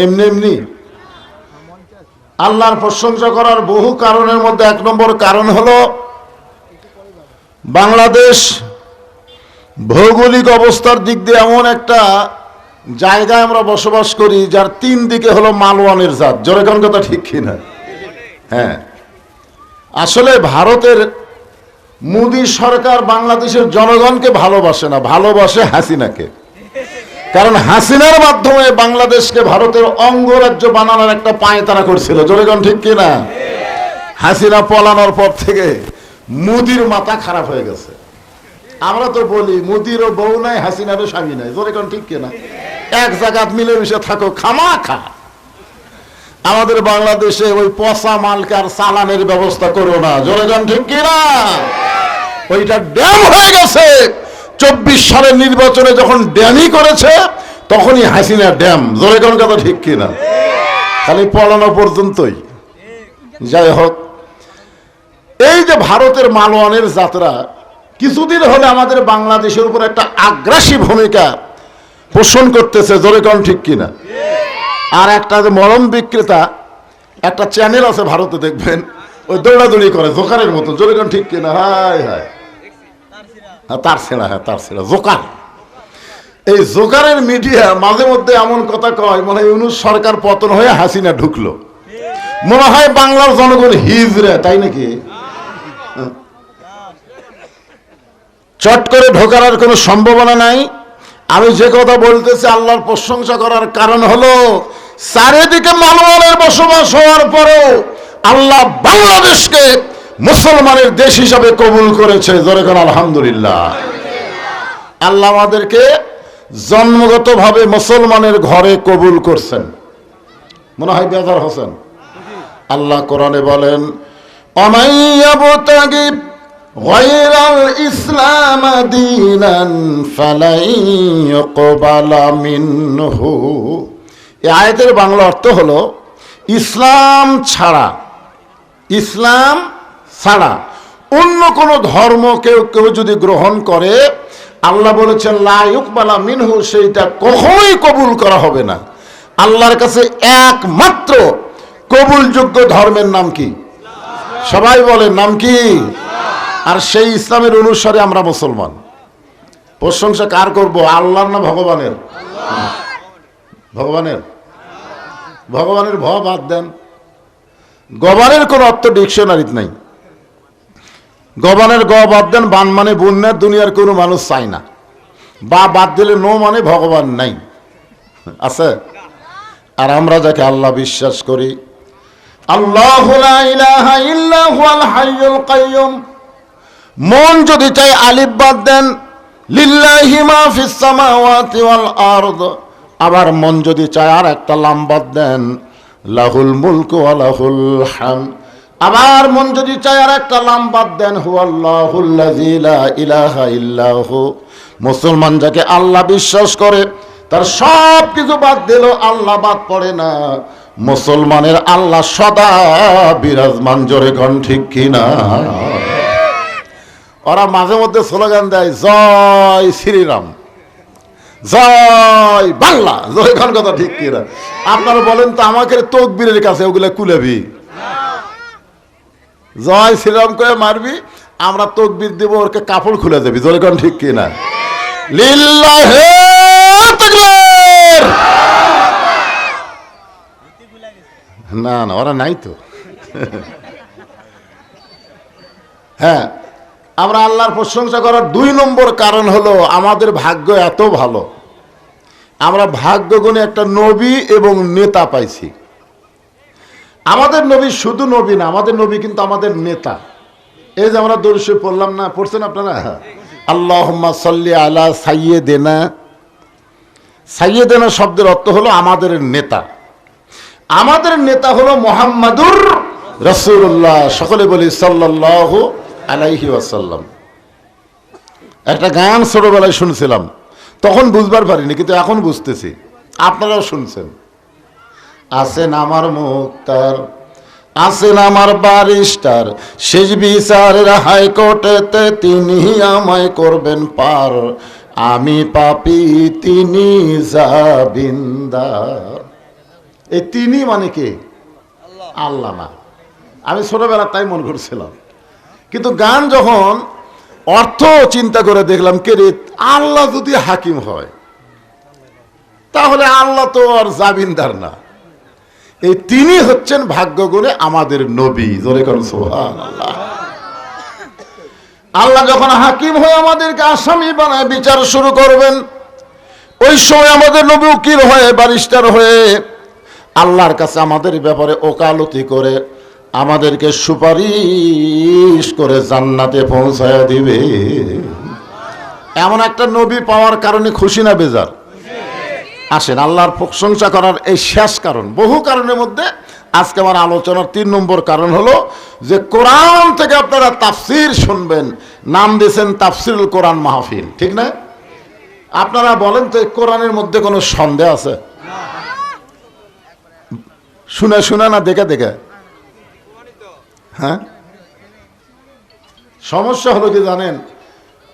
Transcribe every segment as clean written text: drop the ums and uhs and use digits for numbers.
এমনি এমনি। আল্লাহর প্রশংসা করার বহু কারণের মধ্যে 1 নম্বর কারণ হলো বাংলাদেশ ভৌগোলিক অবস্থার দিক দিয়ে এমন একটা জায়গায় আমরা বসবাস করি যার 3 দিকে হলো মালওয়ানের জাত। জোরে কোন কথা ঠিক কিনা? হ্যাঁ, আসলে ভারতের মোদী সরকার বাংলাদেশের জনগণকে ভালোবাসে না, ভালোবাসে হাসিনাকে। কারণ হাসিনার মাধ্যমে বাংলাদেশকে ভারতের অঙ্গরাজ্য বানানোর একটা পায়তারা করছিল। জোরে কোন ঠিক কিনা? হাসিনা পলানোর পর থেকে মোদির মাথা খারাপ হয়ে গেছে। আমরা তো বলি মোদিরও বউ নাই, হাসিনারও স্বামী নাই। জোরে কোন ঠিক কিনা? এক জায়গায় মিলেমিশে থাকো, খামাখা। আমাদের বাংলাদেশে ওই পচা মালকে আর চালানের ব্যবস্থা করো না। জোরে কোন ঠিক কিনা? ওইটা ড্যাম হয়ে গেছে। 24 সালের নির্বাচনে যখন ড্যামই করেছে তখনই হাসিনা ড্যাম। জোরে কোন কথা ঠিক কিনা? খালি পলানো পর্যন্তই। যাই হোক, এই যে ভারতের মালওয়ানের যাত্রা কিছুদিন হলে আমাদের বাংলাদেশের উপর একটা আগ্রাসী ভূমিকা পোষণ করতেছে। জোরে কোন ঠিক কিনা? আর একটা যে মলম বিক্রেতা একটা চ্যানেল আছে ভারতে, দেখবেন ওই দৌড়াদৌড়ি করে জোকারের মতো। জোরে কোন ঠিক কিনা? হায় হায়, তার ছেড়া, হ্যাঁ তার ছেড়া জোকার। এই জোকারের মিডিয়া মাঝে মধ্যে এমন কথা কয় মনে হয় ইউনূস সরকার পতন হয়ে হাসিনা ঢুকলো, মনে হয় বাংলার জনগণ হিজড়ে, তাই নাকি? চট করে ঢোকার আর কোনো সম্ভাবনা নাই। আমি যে কথা বলতেছি আল্লাহর প্রশংসা করার কারণ হলো চারিদিকে মালওয়ানের বসবাস হওয়ার পরেও আল্লাহ বাংলাদেশকে মুসলমানের দেশ হিসাবে কবুল করেছে। জোরে কোন আলহামদুলিল্লাহ। আল্লাহ আমাদেরকে জন্মগতভাবে মুসলমানের ঘরে কবুল করছেন। মনে হয় বেজার হোসেন। আল্লাহ কোরআনে বলেন, অমাইয়াবতাগি গায়রাল ইসলাম দীনান ফালাই ইউকবালা মিনহু। এই আয়াতের বাংলা অর্থ হলো ইসলাম ছাড়া অন্য কোন ধর্ম কেউ যদি গ্রহণ করে, আল্লাহ বলেছেন লা ইউকবালা মিনহু, সেইটা কখনোই কবুল করা হবে না। আল্লাহর কাছে একমাত্র কবুলযোগ্য ধর্মের নাম কি? সবাই বলেন নাম কি? আর সেই ইসলামের অনুসারে আমরা মুসলমান। প্রশংসা কার করব? আল্লাহর না ভগবানের? ভগবানের ভ বাদ দেন। গবানের কোন অর্থ ডিকশনারিতে নাই। গবানের গ বাদ দেন, বান মানে বন্যার দুনিয়ার কোনো মানুষ চায় না। বা বাদ দিলে নো মানে ভগবান নাই, আছে। আর আমরা যাকে আল্লাহ বিশ্বাস করি, আল্লাহু লা ইলাহা ইল্লা হুয়াল হাইয়ুল কাইয়ুম। মন যদি চাই আলিফ বাদ দেন, লিল্লাহি মা ফিস সামাওয়াতি ওয়াল আরদ। আবার মন যদি চায় আর একটা লাম বাদ দেন, লাহুল মুলকু ওয়া লাহুল হামদ। আবার মন যদি চায় আর একটা লাম বাদ দেন, হুয়াল্লাহুল্লাযী লা ইলাহা ইল্লাহু। মুসলমান যাকে আল্লাহ বিশ্বাস করে তার সব কিছু বাদ দিল, আল্লাহ বাদ পড়ে না। মুসলমানের আল্লাহ সদা বিরাজমান। জোরে কোন ঠিক কিনা? ওরা মাঝে মধ্যে স্লোগান দেয়, জয় শ্রীরাম, জয় বাংলা। জয় কোন কথা ঠিক কিনা? আপনারা বলেন তো, আমাকে তকবীরের কাছে ওগুলা কুলাবি? জয় শ্রীরাম করে মারবি, আমরা তকবীর দেব, ওরকে কাপড় খুলে দেবি। জোরে কোন ঠিক কিনা? লিল্লাহি তাকবীর। না না, ওরা নাই তো। হ্যাঁ, আমরা আল্লাহর প্রশংসা করার 2 নম্বর কারণ হলো আমাদের ভাগ্য এত ভালো, আমরা ভাগ্য গুণে একটা নবী এবং নেতা পাইছি। আমাদের নবী শুধু নবী না, আমাদের নবী কিন্তু আমাদের নেতা। এই যে আমরা দরুদ শরীফ পড়লাম না, পড়ছেন আপনারা? আল্লাহুম্মা সাল্লি আলা সাইয়্যিদিনা। সাইয়্যিদিনা শব্দের অর্থ হলো আমাদের নেতা। আমাদের নেতা হলো মুহাম্মাদুর রাসূলুল্লাহ। সকলে বলি সাল্লাল্লাহু আলাইহি ওয়াসাল্লাম। একটা গান ছোটবেলায় শুনছিলাম, তখন বুঝবার পারিনি, কিন্তু এখন বুঝতেছি। আপনারাও শুনছেন। আছেন আমার মুক্তার, আছেন আমার বারিস্টার, শেষ বিচারের হাইকোর্টেতে তিনি আমায় করবেন পার। আমি পাপী, তিনি জাবিন্দার। এই তিনি মানে কে? আল্লাহ না। আমি ছোটবেলা তাই মনে করছিলাম, কিন্তু গান যখন অর্থ চিন্তা করে দেখলাম, কে রে, আল্লাহ যদি হাকিম হয় তাহলে আল্লাহ তো আর জামিনদার না। এই তিনি হচ্ছেন ভাগ্য গুণে আমাদের নবী। জোরে করুন সুবহানাল্লাহ। আল্লাহ যখন হাকিম হয়ে আমাদেরকে আসামি বানায় বিচার শুরু করবেন, ওই সময় আমাদের নবী উকিল হয়ে, ব্যারিস্টার হয়ে আল্লাহর কাছে আমাদের ব্যাপারে ওকালতি করে আমাদেরকে সুপারিশ করে জান্নাতে পৌঁছায় দিবে। এমন একটা নবী পাওয়ার কারণে খুশি না বেজার? আসেন, আল্লাহর প্রশংসা করার এই শেষ কারণ, বহু কারণের মধ্যে আজকে আমার আলোচনার 3 নম্বর কারণ হলো যে কোরআন থেকে আপনারা তাফসির শুনবেন। নাম দিয়েছেন তাফসিরুল কোরআন মাহফিল, ঠিক না? আপনারা বলেন তো, এই কোরআনের মধ্যে কোনো সন্দেহ আছে? শুনে শুনে না দেখে দেখে? হ্যাঁ, সমস্যা হলো কি জানেন,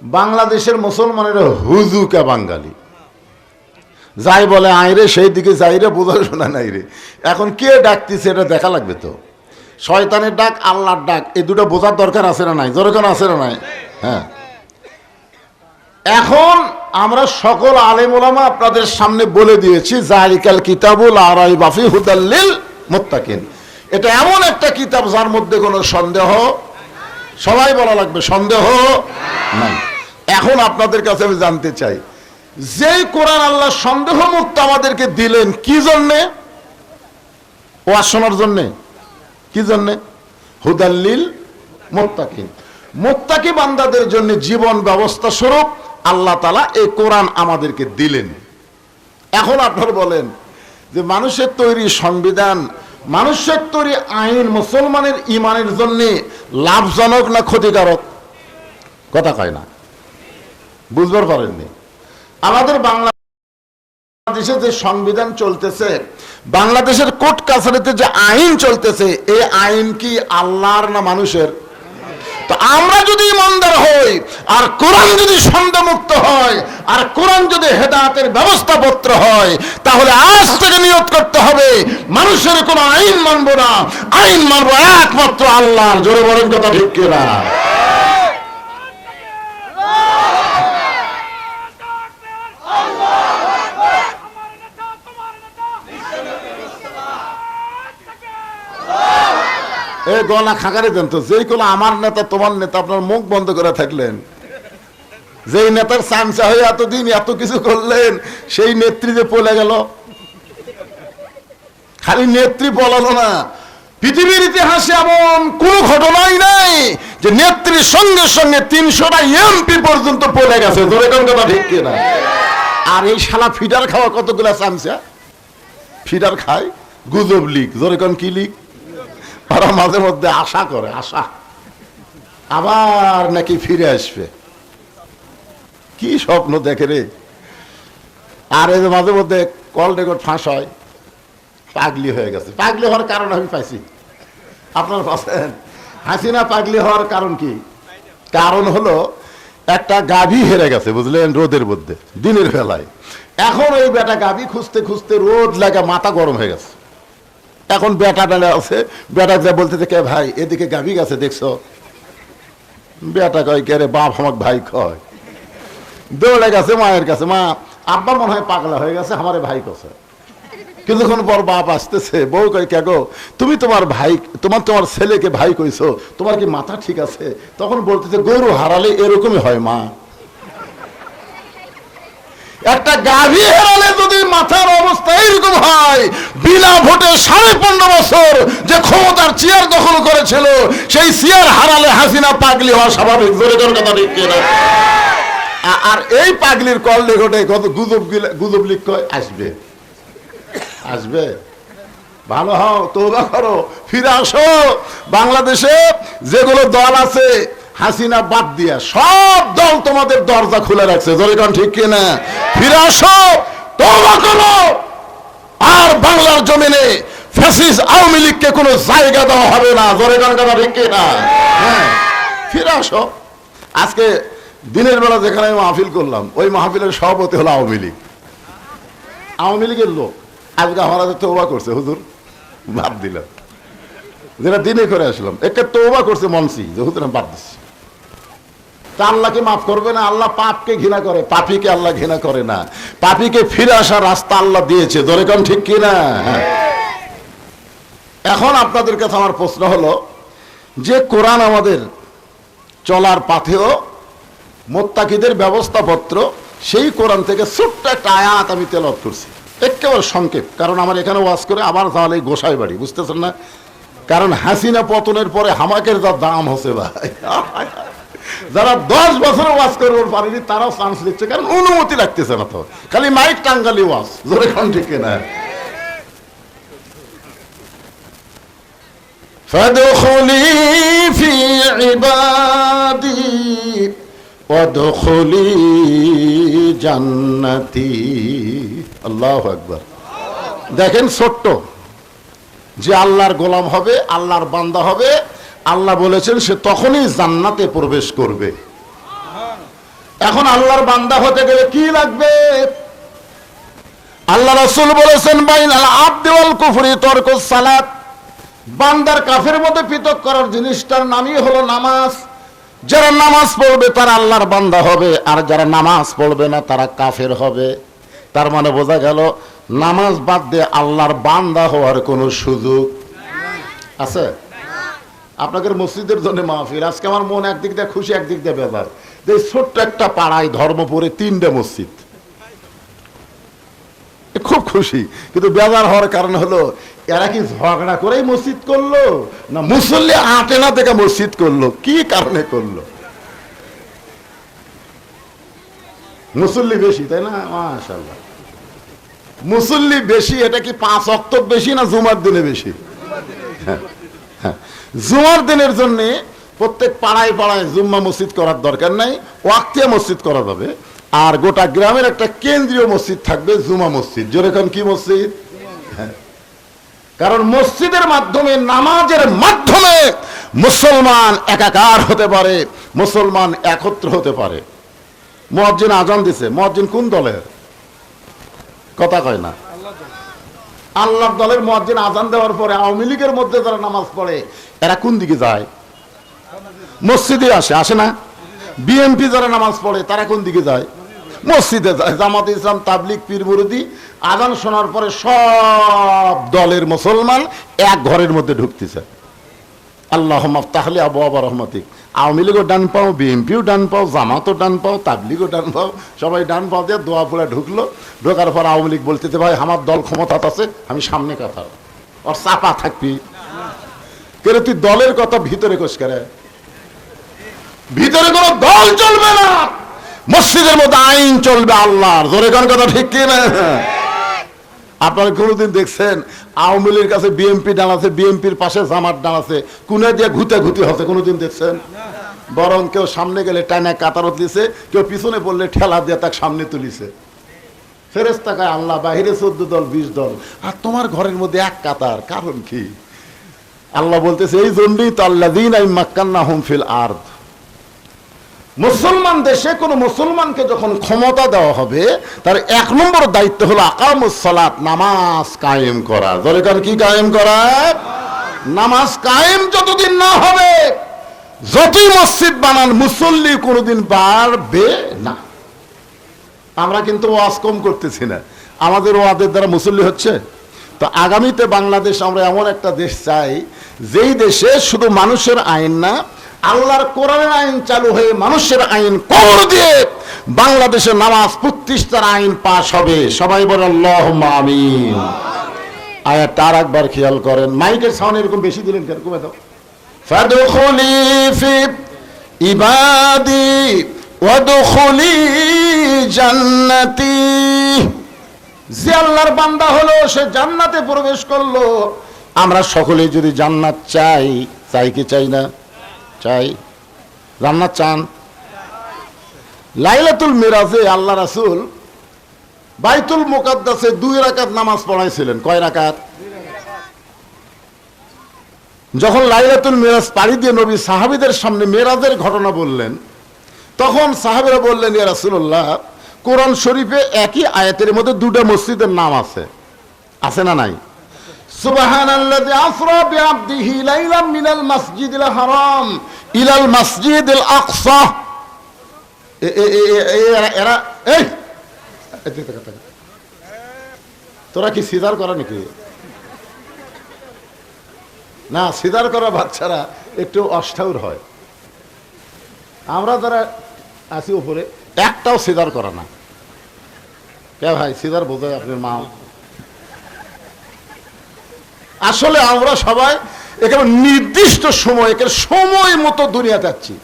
বাংলাদেশের মুসলমানেরা হুজুকা বাঙালি, যাই বলে আইরে সেই দিকে যাই রে, বোঝা শোনা নাই রে। এখন কে ডাকতেছে এটা দেখা লাগবে তো। শয়তানের ডাক, আল্লাহর ডাক, এই দুটো বোঝার দরকার আছে না নাই? যেরকম আছে না নাই? হ্যাঁ, এখন আমরা সকল আলেম ওলামা আপনাদের সামনে বলে দিয়েছি, যালিকাল কিতাবুল লা রাইবা ফিহি হুদাল লিল মুত্তাকিন। এটা এমন একটা কিতাব যার মধ্যে কোনো সন্দেহ, সবাই বলা লাগবে, সন্দেহ নাই। এখন আপনাদের কাছে আমি জানতে চাই, যেই কোরআন আল্লাহ সন্দেহ মুক্ত আমাদেরকে দিলেন, কি জন্যে? ওয়াজ শোনার জন্যে? কি জন্যে? হুদাল লিল মুত্তাকিন, মুত্তাকি বান্দাদের জন্য জীবন ব্যবস্থা স্বরূপ আল্লাহ তাআলা এই কোরআন আমাদেরকে দিলেন। এখন আপনারা বলেন যে মানুষের তৈরি সংবিধান, মানুষের তৈরি আইন মুসলমানের ইমানের জন্য লাভজনক না ক্ষতিকারক? কথা কয় না, বুঝবার পারেননি। আমাদের বাংলাদেশে যে সংবিধান চলতেছে, বাংলাদেশের কোর্ট কাছারিতে যে আইন চলতেছে, এই আইন কি আল্লাহর না মানুষের? তো আমরা যদি ইমানদার হই, আর কোরআন যদি সন্দেহমুক্ত হয়, আর কোরআন যদি হেদায়েতের ব্যবস্থাপত্র হয়, তাহলে আজ থেকে নিয়ত করতে হবে মানুষের কোনো আইন মানবো না, আইন মানবো একমাত্র আল্লাহর। জোরে বলেন কথা ঠিক কিনা? এই গলা খাকারে দেন তো, যেই কোলা আমার নেতা তোমার নেতা, আপনার মুখ বন্ধ করে থাকলেন। যেই নেতার চামচা হয়ে এতদিন এত কিছু করলেন, সেই নেত্রী যে পলে গেল। খালি নেত্রী পলালো না, পৃথিবীর ইতিহাসে এমন কোন ঘটনাই নাই যে নেত্রীর সঙ্গে সঙ্গে 300টা এমপি পর্যন্ত পলে গেছে। ধরে কোন কথা ঠিক কিনা? আর এই শালা ফিডার খাওয়া কতগুলা চামচা ফিডার খায়, গুজব লিগ। ধরে কোন কি লিগ? ওরা মাঝে মধ্যে আশা করে, আশা আবার নাকি ফিরে আসবে, কি স্বপ্ন দেখে রে। আর এই যে মাঝে মধ্যে কল রেকর্ড ফাঁস হয়, পাগলি হয়ে গেছে। পাগলি হওয়ার কারণ আমি পাইছি, আপনার পাচ্ছেন? হাসিনা পাগলি হওয়ার কারণ কি? কারণ হলো একটা গাভী হেরে গেছে, বুঝলেন, রোদের মধ্যে দিনের বেলায়। এখন ওই বেটা গাভী খুঁজতে খুঁজতে রোদ লাগা মাথা গরম হয়ে গেছে। এখন বেটা ডালে আছে, বেটা যা বলতেছে, কে ভাই এদিকে গাভী গেছে দেখছো? বেটা কয়, কে রে বাপ আমাকে ভাই কয়। দৌড়ে গেছে মায়ের কাছে, মা আব্বা মনে হয় পাগলা হয়ে গেছে, আমারে ভাই কছে। কিছুক্ষণ পর বাপ আসতেছে, বউ কয়, কে গো তুমি তোমার ভাই, তোমার ছেলেকে ভাই কইছো, তোমার কি মাথা ঠিক আছে? তখন বলতেছে, গরু হারালে এরকমই হয় মা। একটা গাভী হারালে যদি মাথার অবস্থা এরকম হয়, বিনা ভোটে 15.5 বছর যে ক্ষমতার চেয়ার দখল করেছিল, সেই চেয়ার হারালে হাসিনা পাগলি হওয়া স্বাভাবিক। জোরে জোরে কথা ঠিক কিনা? আর এই পাগলির কল লেখটে কত গুজব লিখ কয়, আসবে আসবে, ভালো হও, তওবা করো, ফিরে আসো। বাংলাদেশে যেগুলো দল আছে হাসিনা বাদ দিয়া, সব দল তোমাদের দরজা খুলে রাখছে। জোরে কোন ঠিক কিনা? ফিরে আসো, তওবা করো। আর বাংলার জমিনে ফ্যাসিস্ট আওয়ামী লীগকে কোনো জায়গা দেওয়া হবে না। জোরে কোন কথা ঠিক কিনা? হ্যাঁ, ফিরে আসো। আজকে দিনের বেলা যেখানে আমি মাহফিল করলাম, ওই মাহফিলের সভাপতি হলো আওয়ামী লীগ, আওয়ামী লীগের লোক। আজকে আমরা তওবা করছে, হুজুর বাদ দিলাম, যেটা দিনে করে আসলাম, একটা তওবা করছে মনসি যে হুজুর আমি বাদ দিচ্ছি। তা আল্লাহকে মাফ করবে না? আল্লাহ পাপকে ঘৃণা করে, পাপীকে আল্লাহ ঘৃণা করে না। পাপীকে ফিরে আসার রাস্তা আল্লাহ দিয়েছে, ধরে কোন ঠিক কিনা? এখন আপনাদের কাছে আমার প্রশ্ন হলো যে কোরআন আমাদের চলার পাথেও মুত্তাকিদের ব্যবস্থাপত্র, সেই কোরআন থেকে ছোট্ট একটা আয়াত আমি তেলাওয়াত করছি, একেবারে সংক্ষেপ, কারণ আমার এখানে ওয়াজ করে আবার তাহলে গোসাই বাড়ি, বুঝতেছেন না? কারণ হাসিনা পতনের পরে হামাকের যা দাম হচ্ছে ভাই, যারা 10 বছরে ওয়াজ করবে পারেনি তারাও চান্স দিচ্ছে, কারণ অনুমতি লাগতেছে না, তো খালি মাইক টাঙ্গালি ওয়াজ, জোরে কোন ঠিক কিনা? ফাদখুলি ফি ইবাদি ওয়াদখুলি জান্নাতি। আল্লাহু আকবার। দেখেন, ছোট্ট যে আল্লাহর গোলাম হবে, আল্লাহর বান্দা হবে, আল্লাহ বলেছেন সে তখনই জান্নাতে প্রবেশ করবে। এখন আল্লাহর বান্দা হতে গেলে কি লাগবে? আল্লাহ রাসূল বলেছেন বাইনাল আবদি ওয়াল কুফরি তারকুস সালাত। বান্দার কাফের মধ্যে পৃথক করার জিনিসটার নামই হলো নামাজ। যারা নামাজ পড়বে তারা আল্লাহর বান্দা হবে, আর যারা নামাজ পড়বে না তারা কাফের হবে। তার মানে বোঝা গেল নামাজ বাদ দিয়ে আল্লাহর বান্দা হওয়ার কোনো সুযোগ আছে? আপনাদের মসজিদের জন্য মাহফিল, আজকে আমার মন একদিক দিয়ে খুশি, একদিক দিয়ে বেজার। যে ছোট্ট একটা পাড়ায় ধর্মপুরে 3টে মসজিদ, খুব খুশি, কিন্তু বেজার হওয়ার কারণ হলো এরা কি ঝগড়া করেই মসজিদ করলো, না মুসল্লি আটে না দেখে মসজিদ করলো? কি কারণে করলো? মুসল্লি বেশি, তাই না? মাশাআল্লাহ, মুসল্লি বেশি। এটা কি 5 ওয়াক্ত বেশি না জুমার দিনে বেশি? জুমার দিনের জন্য প্রত্যেক পাড়ায় পাড়ায় জুম্মা মসজিদ করার দরকার নাই, ওয়াক্তিয়া মসজিদ করা যাবে। আর গোটা গ্রামের একটা কেন্দ্রীয় মসজিদ থাকবে, জুমা মসজিদ। যেরকম কি মসজিদ? কারণ মসজিদের মাধ্যমে, নামাজের মাধ্যমে মুসলমান একাকার হতে পারে, মুসলমান একত্র হতে পারে। মুয়াজ্জিন আজান দিছে, মুয়াজ্জিন কোন দলের? কথা কয় না। আল্লাহর দলের মুয়াজ্জিন আজান দেওয়ার পরে আওয়ামী লীগের মধ্যে যারা নামাজ পড়ে এরা কোন দিকে যায়? মসজিদে আসে না? বিএনপি যারা নামাজ পড়ে তারা কোন দিকে যায়? মসজিদে যায়। জামাত ইসলাম, তাবলিগ, পীর মুরিদি আজান শোনার পরে সব দলের মুসলমান এক ঘরের মধ্যে ঢুকতেছে। আল্লাহুম্মা আফতাহলি আবওয়াবা রাহমাতিক। আওয়ামী লীগও ডান পাও, বিএনপিও ডান পাও, জামাতও ডান পাও, তাবলিগও ডান পাও, সবাই ডান পাও দিয়ে দোয়া পড়ে ঢুকলো। ঢোকার পর আওয়ামী লীগ বলতেছে ভাই আমার দল ক্ষমতা আছে, আমি সামনে কথা, ওর চাপা থাকবি কেন? তুই দলের কথা ভিতরে কোষ করে? ভিতরে কোনো দল চলবে না, মসজিদের মধ্যে আইন চলবে আল্লাহর। জোরে কোন কথা ঠিক কি না? আপনারা কোনোদিন দেখছেন আওয়ামী লীগের কাছে বিএনপি ডান আছে, বিএনপির পাশে জামাত ডান আছে, কোনে দিয়ে ঘুতি হচ্ছে? কোনোদিন দেখছেন? বরং কেউ সামনে গেলে টানা কাতারত দিছে, কেউ পিছনে পড়লে ঠেলা দিয়ে তাকে সামনে তুলিছে। ফেরেশতা কয় আল্লাহ বাহিরে 14 দল 20 দল, আর তোমার ঘরের মধ্যে এক কাতার, কারণ কি? আল্লাহ বলতেছে এই জন্যই তো আল্লাযীনা মাক্কান্নাহুম ফিল আরদ। মুসলমান দেশে কোন মুসলমানকে যখন ক্ষমতা দেওয়া হবে তার 1 নম্বর দায়িত্ব হলো আকামুস সালাত, নামাজ কায়েম করা। দরকার কি কায়েম করা? নামাজ কায়েম যতদিন না হবে, যতই মসজিদ বানান মুসল্লি কোনোদিন বাড়বে না। আমরা কিন্তু ওয়াজ কম করতেছি না, আমাদের ওয়াজের দ্বারা মুসল্লি হচ্ছে। তো আগামীতে বাংলাদেশ আমরা এমন একটা দেশ চাই যেই দেশে শুধু মানুষের আইন না, আল্লাহর কোরআনের আইন চালু হয়ে মানুষের আইন কবর দিয়ে বাংলাদেশে নামাজ প্রতিষ্ঠার আইন পাশ হবে। সবাই বলেন আল্লাহুম্মা আমিন। আয়াতটা আর একবার খেয়াল করেন, মাইকের সাউন্ড এরকম বেশি দিলেন কেন? কমে দাও। ফাদখুলি ফি ইবাদি ওয়াদখুলি জান্নাতি। যে আল্লাহর বান্দা হলো সে জান্নাতে প্রবেশ করলো। আমরা সকলে যদি জান্নাত চাই, চাই কি চাই না? চাই। জান্নাত চান? লাইলাতুল মিরাজে আল্লাহ রাসূল বাইতুল মুকাদ্দাসে 2 রাকাত নামাজ পড়াইছিলেন। কয় রাকাত? যখন লাইলাতুল মিরাজ পাড়ি দিয়ে নবী সাহাবীদের সামনে মিরাজের ঘটনা বললেন, তখন সাহাবীরা বললেন ইয়া রাসূলুল্লাহ, কোরআন শরীফে একই আয়াতের মধ্যে 2টা মসজিদের নাম আছে, আছে না নাই? সুবহানাল্লাযী আসরা বিআবদিহি লাইলাম মিনাল মাসজিদিল হারাম ইলাল মাসজিদিল আকসা। এরা এই তোরা কি সিজার করা নাকি? না, সিজার করা বাচ্চারা একটু অষ্টাউর হয়। আমরা যারা আছি উপরে একটাও সিজার করা না। কে ভাই সিজার বোঝায় আপনার মা? আসলে আমরা সবাই এখানে নির্দিষ্ট সময় সময় মতো দুনিয়াতে যাচ্ছি।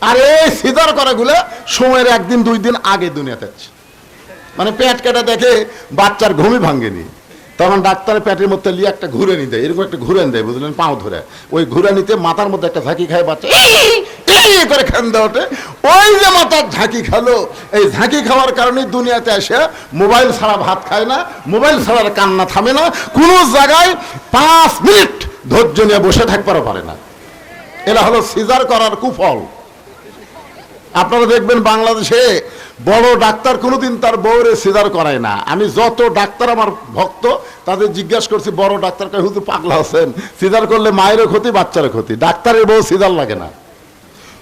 আর এই সিজার করাগুলো সময়ের একদিন দুই দিন আগে দুনিয়াতে যাচ্ছে। মানে পেট কেটে দেখে বাচ্চার ঘুমই ভাঙ্গেনি, তখন ডাক্তারের পেটের মধ্যে লিয়ে একটা ঘুরানি দেয়, এরকম একটা ঘুরানি দেয়, বুঝলেন, পাও ধরে। ওই ঘুরানিতে মাথার মধ্যে একটা ঝাঁকি খায় বাচ্চা করে খান্দা ওঠে। ওই যে মাথার ঝাঁকি খালো, এই ঝাঁকি খাওয়ার কারণে দুনিয়াতে এসে মোবাইল ছাড়া ভাত খায় না, মোবাইল ছাড়া কান্না থামে না, কোনো জায়গায় 5 মিনিট ধৈর্য নিয়ে বসে থাকতে পারে না। এরা হলো সিজার করার কুফল। আপনারা দেখবেন বাংলাদেশে বড় ডাক্তার কোনোদিন তার বউরে সিজার করায় না। আমি যত ডাক্তার আমার ভক্ত তাদের জিজ্ঞাসা করছি, বড় ডাক্তার কয় হুজুর পাগলা আছেন, সিজার করলে মায়েরও ক্ষতি বাচ্চারও ক্ষতি, ডাক্তারের বউ সিজার লাগে না।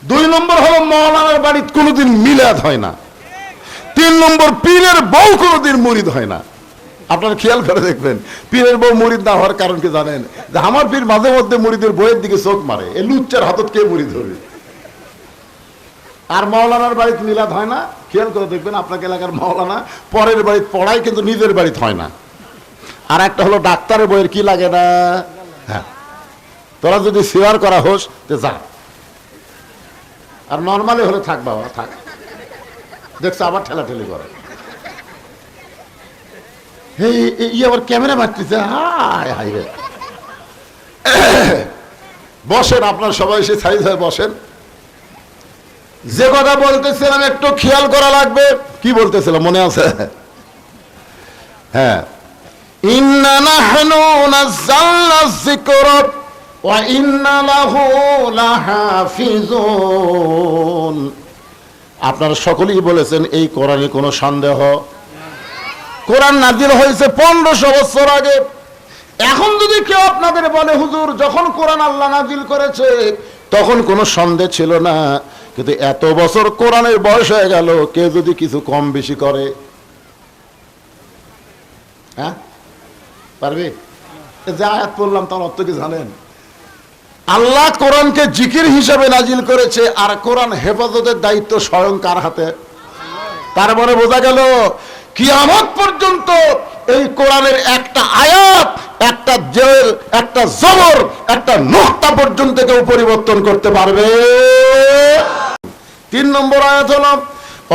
2 নম্বর হলো মওলানার বাড়িতে কোনোদিন মিলাদ হয় না। 3 নম্বর পীরের বউ কোনোদিন মুরিদ হয় না। আপনারা খেয়াল করে দেখবেন, পীরের বউ মুরিদ না হওয়ার কারণ কি জানেন? যে আমার পীর মাঝে মধ্যে মুরিদের বইয়ের দিকে চোখ মারে, এ লুচ্চার হাতত কে মুরিদ হবে। আর মাওলানার বাড়িতে মিলাদ হয় না। খেয়াল করে দেখবেন আপনাকে এলাকার মাওলানা পরের বাড়িতে পড়ায়, কিন্তু নিজের বাড়িতে হয় না। আর একটা হলো ডাক্তারের বইয়ের কি লাগে না। হ্যাঁ, তোরা যদি সিজার করা হোস তো যা, আর নর্মালি হলে থাক বাবা থাক। দেখছো আবার ঠেলাঠেলি করে, এই আবার ক্যামেরা মারতেছে। হায় হায় রে, বসেন আপনার সবাই এসে সাইজ হয়ে বসেন। যে কথা বলতেছিলাম একটু খেয়াল করা লাগবে। কি বলতেছিলাম মনে আছে? হ্যাঁ, ইন্না নাহনু নাযালনা যিকরা ওয়া ইন্না লাহু লাহাফিজুন। আপনারা সকলেই বলেছেন এই কোরআনে কোনো সন্দেহ। কোরআন নাজিল হয়েছে 1500 বছর আগে। এখন যদি কেউ আপনাদের বলে হুজুর যখন কোরআন আল্লাহ নাজিল করেছে তখন কোনো সন্দেহ ছিল না, কিন্তু এত বছর কোরআনের বয়স হয়ে গেল, কেউ যদি কিছু কম বেশি করে, হ্যাঁ পারবে? যে আয়াত পড়লাম তার অর্থ কি জানেন? আল্লাহ কোরআনকে জিকির হিসাবে নাজিল করেছে, আর কোরআন হেফাজতের দায়িত্ব স্বয়ং কার হাতে? তার মানে বোঝা গেল কিয়ামত পর্যন্ত এই কোরআনের একটা আয়াত, একটা জের, একটা জবর, একটা নুকতা পর্যন্ত কেউ পরিবর্তন করতে পারবে। 3 নম্বর আয়াত হলো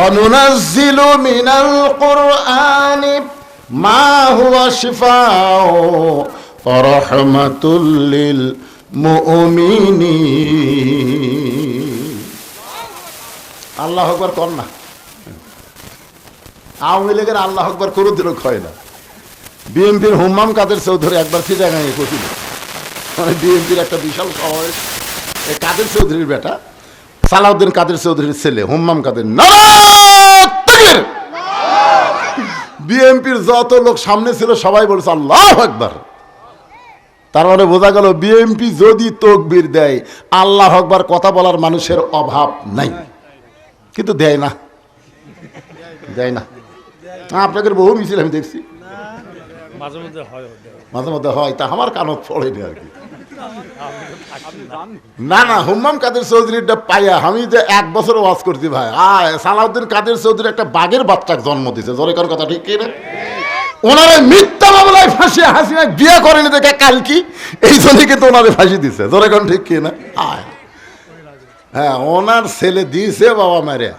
অনুনাজ্জিলু মিনাল কুরআনি মা হুয়া শিফাউ ওয়া রাহমাতুল লিল মুমিনিন। আল্লাহু আকবার কর না। আওয়ামী লীগের আল্লাহু আকবার কোনোদিনও হয় না। বিএনপির হুম্মাম কাদের চৌধুরী একবার চিটাগাঙে কছিল, মানে বিএনপির একটা বিশাল শহর, এই কাদের চৌধুরীর বেটা সালাউদ্দিন কাদের চৌধুরীর ছেলে হুম্মাম কাদের, বিএনপির যত লোক সামনে ছিল সবাই বলছে আল্লাহু আকবার। তার মানে বোঝা গেল বিএনপি যদি তাকবীর দেয় আল্লাহু আকবার কথা বলার মানুষের অভাব নাই, কিন্তু দেয় না, দেয় না। আপনাকে বহু মিছিল আমি দেখছি, মাঝে মধ্যে হয়, তা আমার কানত পড়েনি আর কি। না না, হুম্মাম কাদের চৌধুরীটা পাইয়া আমি যে 1 বছর ওয়াজ করছি ভাই। সালাউদ্দিন কাদের চৌধুরী একটা বাঘের বাচ্চাকে জন্ম দিয়েছে, জোরে কার কথা ঠিক কিনা? ওনারে মিথ্যা মামলায় ফাঁসি হাসিনা বিয়ে করেনি দেখে কালকি, এই জন্যই কিন্তু ওনারে ফাঁসি দিছে, জোরে কার ঠিক কিনা? হ্যাঁ, ওনার ছেলে দিয়েছে বাবা মারে।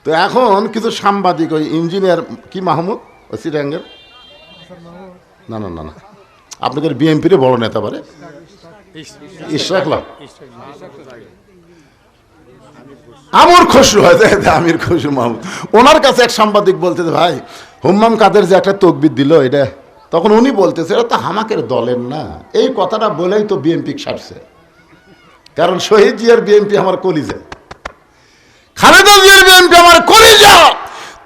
তো এখন কিছু সাংবাদিক, ওই ইঞ্জিনিয়ার কি মাহমুদ ও সিটাঙ্গের, না না না না আপনাদের বিএনপির বড় নেতা পারে ইশরাকলাম, আমির খসরু হয়, আমির খসরু মাহমুদ, ওনার কাছে এক সাংবাদিক বলতেছে ভাই হুম্মাম কাদের যে একটা তকবির দিল এটা, তখন উনি বলতেছে এটা তো হামাকের দলের না। এই কথাটা বলেই তো বিএনপি ছাড়ছে, কারণ শহীদ জিয়ার বিএনপি আমার কলিজা, খালেদা জিয়ার বিএনপি আমার কলিজা,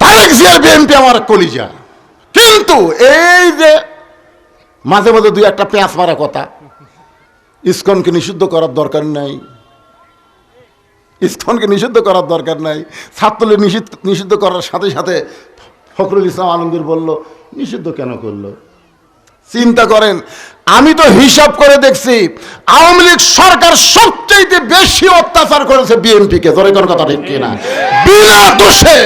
তারেক জিয়ার বিএনপি আমার কলিজা, কিন্তু এই যে মাঝে মাঝে দুই একটা পেঁয়াজ মারা কথা, ইসকনকে নিষিদ্ধ করার দরকার নাই, ইসকনকে নিষিদ্ধ করার দরকার নাই, ছাত্রলীগ নিষিদ্ধ করার সাথে সাথে ফখরুল ইসলাম আলমগীর বলল নিষিদ্ধ কেন করলো? চিন্তা করেন, আমি তো হিসাব করে দেখছি আওয়ামী লীগ সরকার সবচেয়ে বেশি অত্যাচার করেছে বিএনপিকে। ধরে কোন কথা ঠিক কিনা? বিনা দোষে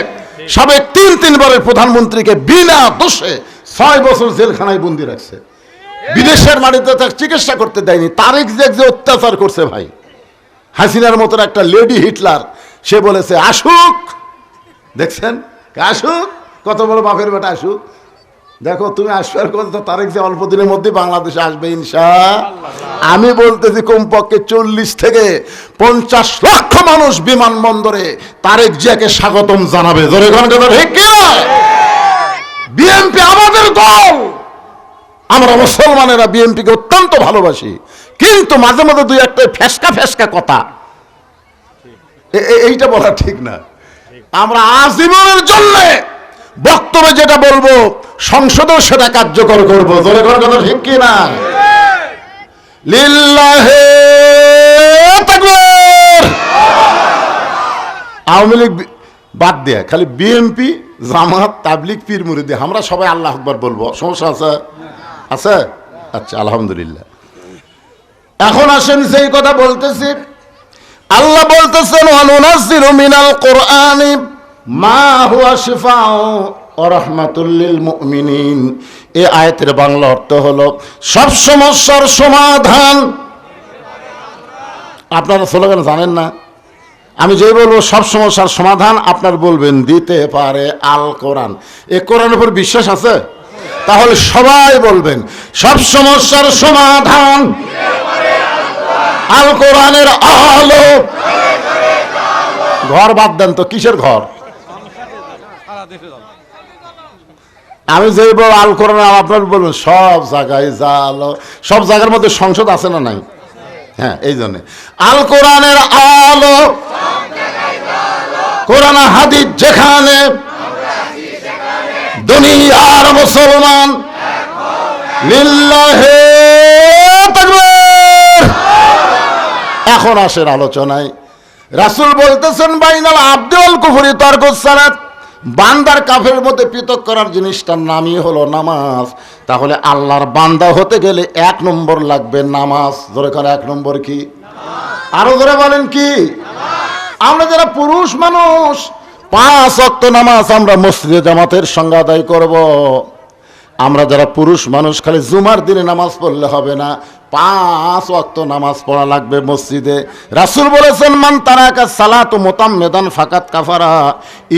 সাবেক 3 বারের প্রধানমন্ত্রীকে বিনা দোষে 6 বছর জেলখানায় বন্দি রাখছে, বিদেশের মাটিতে তার চিকিৎসা করতে দেয়নি। তারেক জিয়া যে অত্যাচার করছে ভাই, হাসিনার মতন একটা লেডি হিটলার, সে বলেছে আসুক, দেখছেন আসুক, কত বড় বাপের বেটা আসুক। দেখো তুমি আসবার কথা, তো তারেক জিয়া অল্প দিনের মধ্যে বাংলাদেশে আসবে ইনশাআল্লাহ। আমি বলতেছি কমপক্ষে 40 থেকে 50 লক্ষ মানুষ বিমানবন্দরে তারেক জিয়াকে স্বাগতম জানাবে। জোরে কোন কথা ঠিক কি? বিএনপি আমাদের দল, আমরা মুসলমানেরা বিএনপিকে অত্যন্ত ভালোবাসি, কিন্তু মাঝে মাঝে দুই একটা ফেসকা ফেসকা কথা, এইটা বলা ঠিক না। আমরা আজীবনের জন্য বক্তব্যে যেটা বলবো সংসদেও সেটা কার্যকর করবো। জোরে কোন কথা ঠিক কি না? লিল্লাহে তাকবীর। আওয়ামী লীগ বাদ দেয়া খালি বিএনপি, জামাত, তাবলিগ, পীর মুরিদি, আমরা সবাই আল্লাহু আকবার বলবো। সমস্যা আছে? আছে? আচ্ছা, আলহামদুলিল্লাহ। এখন আসেন সেই কথা বলতেছি, আল্লাহ বলতেছেন ওয়ানুনাজ্জিলু মিনাল কুরআনি মা হুয়া শিফাউ ওয়া রাহমাতুল লিল মুমিনিন। এই আয়াতের বাংলা অর্থ হলো সব সমস্যার সমাধান। আপনারা স্লোগান জানেন না? আমি যে বলবো সব সমস্যার সমাধান, আপনার বলবেন দিতে পারে আল কোরআন। এই কোরআনের উপর বিশ্বাস আছে? তাহলে সবাই বলবেন সব সমস্যার সমাধান আল কোরআনের আলো। ঘর বাদ দেন তো, কিসের ঘর? আমি যে বলবো আল কোরআন, আপনার বলবেন সব জায়গায় যা আলো। সব জায়গার মধ্যে সংসদ আছে না নাই? হ্যাঁ, এই জন্য আল কোরআনের আলো, কোরআন হাদিস যেখানে, দুনিয়ার মুসলমান লিল্লাহে তাকবীর। এখন আসেন আলোচনায়। রাসূল বলতেছেন বাইনাল আবদি ওয়াল কুফরি তারকুস সালাত, বান্দার কাফের মধ্যে পৃথক করার জিনিসটার নামই হলো নামাজ। তাহলে আল্লাহর বান্দা হতে গেলে 1 নম্বর লাগবে নামাজ। ধরে করে 1 নম্বর কি? আরো ধরে বলেন কি? আমরা যারা পুরুষ মানুষ 5 ওয়াক্ত নামাজ আমরা মসজিদে জামাতের সঙ্গে আদায় করব। আমরা যারা পুরুষ মানুষ খালি জুমার দিনে নামাজ পড়লে হবে না, 5 ওয়াক্ত নামাজ পড়া লাগবে মসজিদে। রাসূল বলেছেন মান তারাকা সালাতু মুতাম্মিদান ফাকাত কাফারা।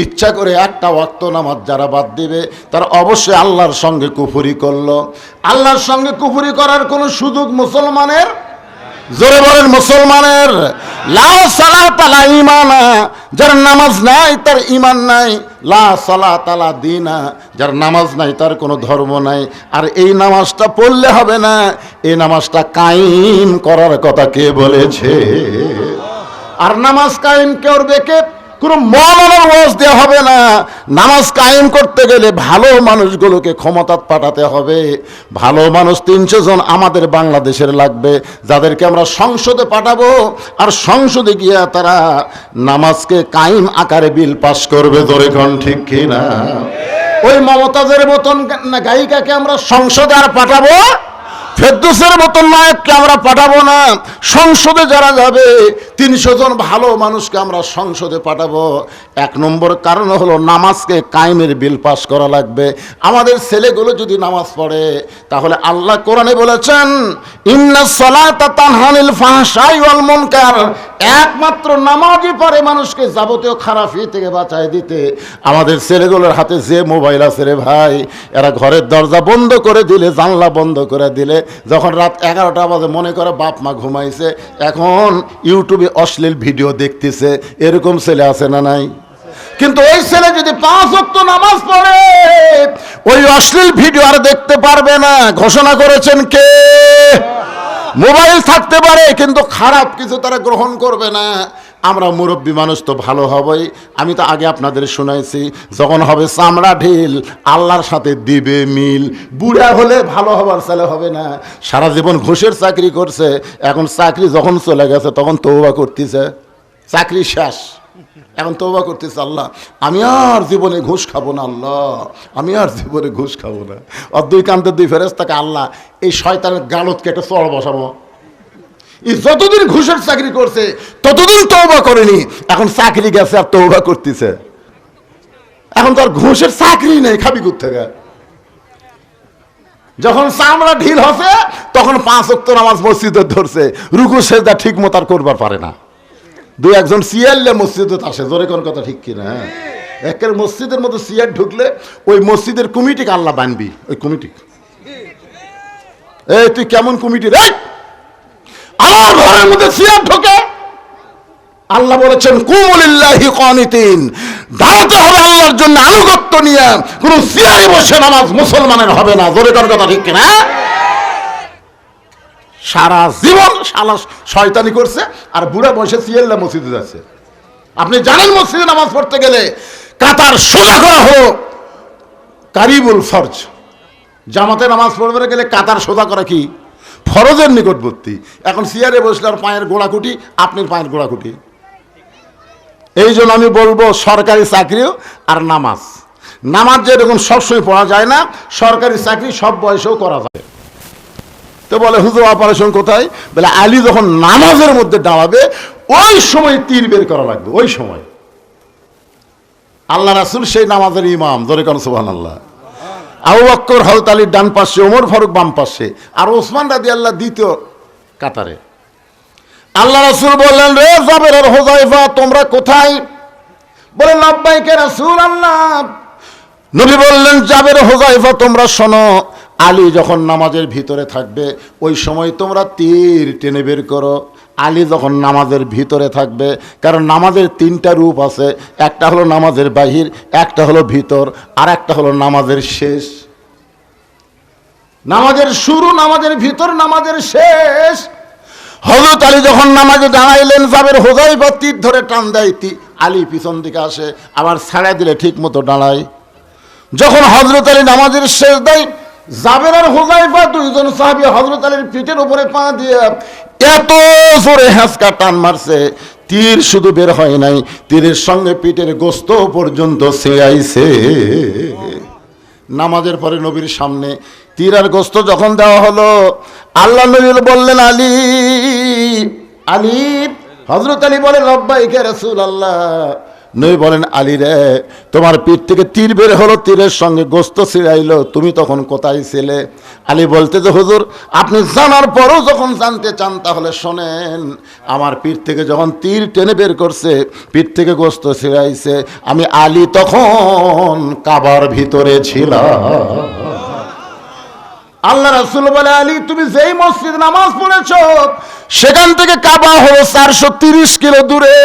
ইচ্ছা করে একটা ওয়াক্ত নামাজ যারা বাদ দিবে তার অবশ্যই আল্লাহর সঙ্গে কুফরি করলো। আল্লাহর সঙ্গে কুফরি করার কোনো সুযোগ মুসলমানের, জোরে বলেন মুসলমানের, লা সালাতা লা ঈমানা, যার নামাজ নাই তার ঈমান নাই, লা সালাতা লা দীনা, যার নামাজ নাই তার কোনো ধর্ম নাই। আর এই নামাজটা পড়লে হবে না, এই নামাজটা কায়েম করার কথা কে বলেছে? আর নামাজ কায়েম করবে কে? কোনো মৌলানার ওয়াজ দেওয়া হবে না। নামাজ কায়েম করতে গেলে ভালো মানুষগুলোকে ক্ষমতাত পাঠাতে হবে। ভালো মানুষ 300 জন আমাদের বাংলাদেশের লাগবে, যাদেরকে আমরা সংসদে পাঠাবো। আর সংসদে গিয়ে তারা নামাজকে কায়েম আকারে বিল পাস করবে। ধরে কোন ঠিক কিনা? ওই মমতাজের মতন গায়িকাকে আমরা সংসদে আর পাঠাবো? ফেরদৌসের মতন নায়ককে আমরা পাঠাবো না। সংসদে যারা যাবে 300 জন ভালো মানুষকে আমরা সংসদে পাঠাবো। 1 নম্বর কারণ হলো নামাজকে কায়েমের বিল পাস করা লাগবে। আমাদের ছেলেগুলো যদি নামাজ পড়ে, তাহলে আল্লাহ কোরআনে বলেছেন ইন্নাস সালাতা তানহা আনিল ফাহশাই ওয়াল মুনকার, একমাত্র নামাজই পারে মানুষকে যাবতীয় খারাপি থেকে বাঁচায় দিতে। আমাদের ছেলেগুলোর হাতে যে মোবাইল আছে রে ভাই, এরা ঘরের দরজা বন্ধ করে দিলে, জানলা বন্ধ করে দিলে, যখন রাত 11টা বাজে মনে করে বাপ মা ঘুমাইছে, এখন ইউটিউবে অশ্লীল ভিডিও দেখতেছে। এরকম ছেলে আছে না নাই? কিন্তু ওই ছেলে যদি 5 ওয়াক্ত নামাজ পড়ে, ওই অশ্লীল ভিডিও আর দেখতে পারবে না। ঘোষণা করেছেন কে? মোবাইল থাকতে পারে কিন্তু খারাপ কিছু তারা গ্রহণ করবে না। আমরা মুরব্বী মানুষ তো ভালো হবই। আমি তো আগে আপনাদের শুনাইছি, যখন হবে চামড়া ঢিল আল্লাহর সাথে দিবে মিল। বুড়া হলে ভালো হবার ছেলে হবে না। সারা জীবন ঘুষের চাকরি করছে, এখন চাকরি যখন চলে গেছে তখন তওবা করতেছে, চাকরি শেষ, এখন তওবা করতেছে, আল্লাহ আমি আর জীবনে ঘুষ খাবো না, আল্লাহ আমি আর জীবনে ঘুষ খাবো না। আর দুই কান্তের দুই ফেরেশতাকে আল্লাহ এই শয়তানের গালত কেটে চড় বসাবো। যতদিন ঘুষের চাকরি করছে ততদিন তওবা করেনি, এখন চাকরি গেছে আর তওবা করতেছে। এখন তো আর ঘুষের চাকরি নেই, খাবি কোত্থেকে? যখন চামড়া ঢিল হচ্ছে তখন 5 ওয়াক্ত নামাজ মসজিদে ধরছে, রুকু সেজদা ঠিক মতো আর করবার পারে না। দুই একজন সিয়ারলে মসজিদে আসে, জোরে কোন কথা ঠিক কিনা? একের মসজিদের মধ্যে সিয়ার ঢুকলে ওই মসজিদের কমিটিকে আল্লাহ বানবি। ওই কমিটি, এই তুই কেমন কমিটি রে? আমার ঘরের মধ্যে সিয়ার ঢোকে, আল্লাহ বলেছেন কুমুলিল্লাহি কানিতিন, দাঁড়াতে হবে আল্লাহর জন্য আনুগত্য নিয়ে, কোন সিয়ারে বসে নামাজ মুসলমানের হবে না। জোরে কোন কথা ঠিক কিনা? সারা জীবন শালা শয়তানি করছে আর বুড়া বসে সিয়াল্লা মসজিদে যাচ্ছে। আপনি জানেন মসজিদে নামাজ পড়তে গেলে কাতার সোজা করা হলো কারিবুল ফরজ। জামাতে নামাজ পড়তে গেলে কাতার সোজা করা কি ফরজের নিকটবর্তী। এখন সিয়ারে বসলে আর পায়ের গোড়াকুটি, আপনার পায়ের গোড়াকুটি। এই জন্য আমি বলবো সরকারি চাকরিও আর নামাজ, নামাজ যেরকম সবসময় পড়া যায় না, সরকারি চাকরি সব বয়সেও করা যায়। তো বলে হুজুর অপারেশন কোথায়? বলে আলী যখন নামাজের মধ্যে দাঁড়াবে ওই সময় তীর বের করা লাগবে, ওই সময়। আল্লাহ রাসূল সেই নামাজের ইমাম, জোরে কোন সুবহানাল্লাহ। আবু বকর হযরত আলীর ডান পাশে, ওমর ফারুক বাম পাশে, আর ওসমান রাদিয়াল্লাহু দ্বিতীয় কাতারে। আল্লাহ রাসূল বললেন, রে জাবের আর হুযায়ফা তোমরা কোথায়? বলে লাব্বাইক ইয়া রাসূলুল্লাহ। নবী বললেন, জাবের হুযায়ফা তোমরা শোনো, আলী যখন নামাজের ভিতরে থাকবে ওই সময় তোমরা তীর টেনে বের করো। আলী যখন নামাজের ভিতরে থাকবে, কারণ নামাজের 3টা রূপ আছে, একটা হলো নামাজের বাহির, একটা হলো ভিতর, আর একটা হলো নামাজের শেষ। নামাজের শুরু, নামাজের ভিতর, নামাজের শেষ। হযরত আলী যখন নামাজে দাঁড়াইলেন, জাবের হুযায়ফা তীর ধরে টান দেয়, আলী পিছন দিকে আসে, আবার ছাড়া দিলে ঠিক মতো দাঁড়ায়। যখন হযরত আলী নামাজের শেষ দেয়, জাবের আর হুযায়ফা দুইজন সাহাবী হযরত আলীর পিঠের উপরে পা দিয়ে এত জোরে হ্যাঁচকা টান মারছে, তীর শুধু বের হয় নাই, তীরের সঙ্গে পিঠের গোস্ত পর্যন্ত ছেয়াইছে। নামাজের পরে নবীর সামনে তীর আর গোস্ত যখন দেওয়া হলো, আল্লাহ নবী বললেন, আলী আলী। হযরত আলী বলেন, লাব্বাইক ইয়া রাসূলুল্লাহ। নবী বলেন, আলী রে তোমার পিঠ থেকে তীর বের হলো, তীরের সঙ্গে গোস্ত ছিঁড়াইলো, তুমি তখন কোথায় ছিলে? আলী বলতে যে হুজুর আপনি জানার পরও যখন জানতে চান তাহলে শোনেন, আমার পিঠ থেকে যখন তীর টেনে বের করছে, পিঠ থেকে গোস্ত ছিঁড়াইছে, আমি আলী তখন কাবার ভিতরে ছিলাম। আল্লাহ রাসূল বলে, আলী তুমি যেই মসজিদ নামাজ পড়েছো সেখান থেকে কাবা হলো 430 কিলো দূরে।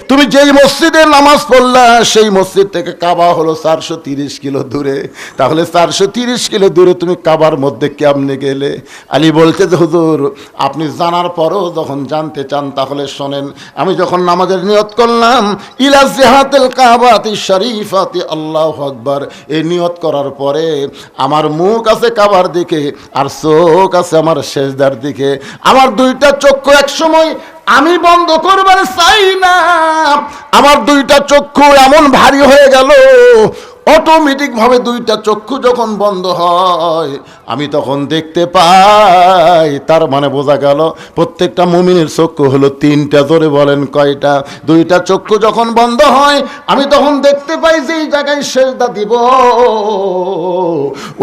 তুমি যেই মসজিদে নামাজ পড়লা সেই মসজিদ থেকে কাবা হলো 430 কিলো দূরে। তাহলে 430 কিলো দূরে তুমি কাবার মধ্যে কেমনে গেলে? আলী বলতে যে হুজুর আপনি জানার পরও যখন জানতে চান তাহলে শোনেন, আমি যখন নামাজের নিয়ত করলাম ইলা জিহাতিল কাবাতি শরীফাতি আল্লাহু আকবার, এই নিয়ত করার পরে আমার মুখ আছে কাবার দিকে আর চোখ আছে আমার সেজদার দিকে। আমার দুইটা চক্ষু এক সময় আমি বন্ধ করবার চাই না, আমার দুইটা চক্ষু এমন ভারী হয়ে গেল, অটোমেটিক ভাবে দুইটা চক্ষু যখন বন্ধ হয় আমি তখন দেখতে পাই। তার মানে বোঝা গেল প্রত্যেকটা মুমিনের চক্ষু হলো 3টা। জোরে বলেন কয়টা? 2টা চক্ষু যখন বন্ধ হয় আমি তখন দেখতে পাই যে এই জায়গায় সেজদা দিব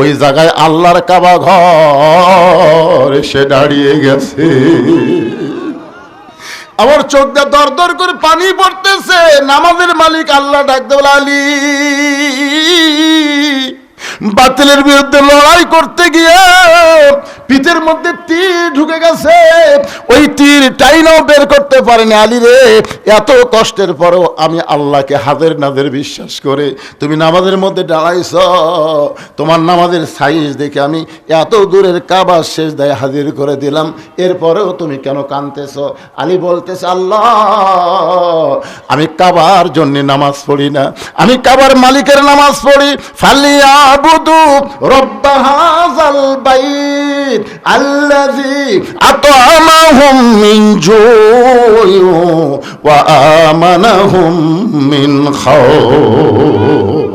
ওই জায়গায় আল্লাহর কাবা ঘর এসে দাঁড়িয়ে গেছে। আমার চোখ দিয়ে দর দর করে পানি পড়তেছে। নামাজের মালিক আল্লাহ ডাকতে বলে, আলী বাতিলের বিরুদ্ধে লড়াই করতে গিয়ে পিঠের মধ্যে তীর ঢুকে গেছে, ওই তীর টাইনাও বের করতে পারেনি। আলী রে, এত কষ্টের পরেও আমি আল্লাহকে হাজার নাদের বিশ্বাস করে তুমি নামাজের মধ্যে দাঁড়াইছ, তোমার নামাজের সাইজ দেখে আমি এত দূরের কাবা শেষ দায় হাজির করে দিলাম, এরপরেও তুমি কেন কাঁদতেছ? আলী বলতেছে, আল্লাহ আমি কাবার জন্য নামাজ পড়ি না, আমি কাবার মালিকের নামাজ পড়ি। ফালিয়াবুদু রব্ব হাযাল বাইত আল্লাযী আত'আমাহুম মিন জু'ইন ওয়া আমানাহুম মিন খাউফ।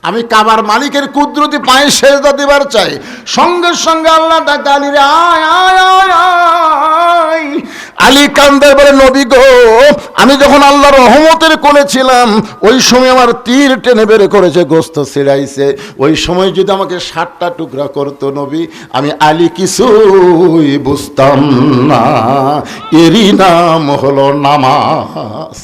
আমি কাবার মালিকের কুদরতি পায়ে সেজদা দিবার চাই। সঙ্গে সঙ্গে আল্লাহ ডাক, আলী রে আয় আয় আয় আয়। আলী কান্দে বলে, নবী গো, আমি যখন আল্লাহর রহমতের কোলে ছিলাম ওই সময় আমার তীর টেনে বের করেছে, গোস্ত ছিড়াইছে, ওই সময় যদি আমাকে 7টা টুকরা করতো নবী, আমি আলী কিছুই বুঝতাম না। এরই নাম হলো নামাজ।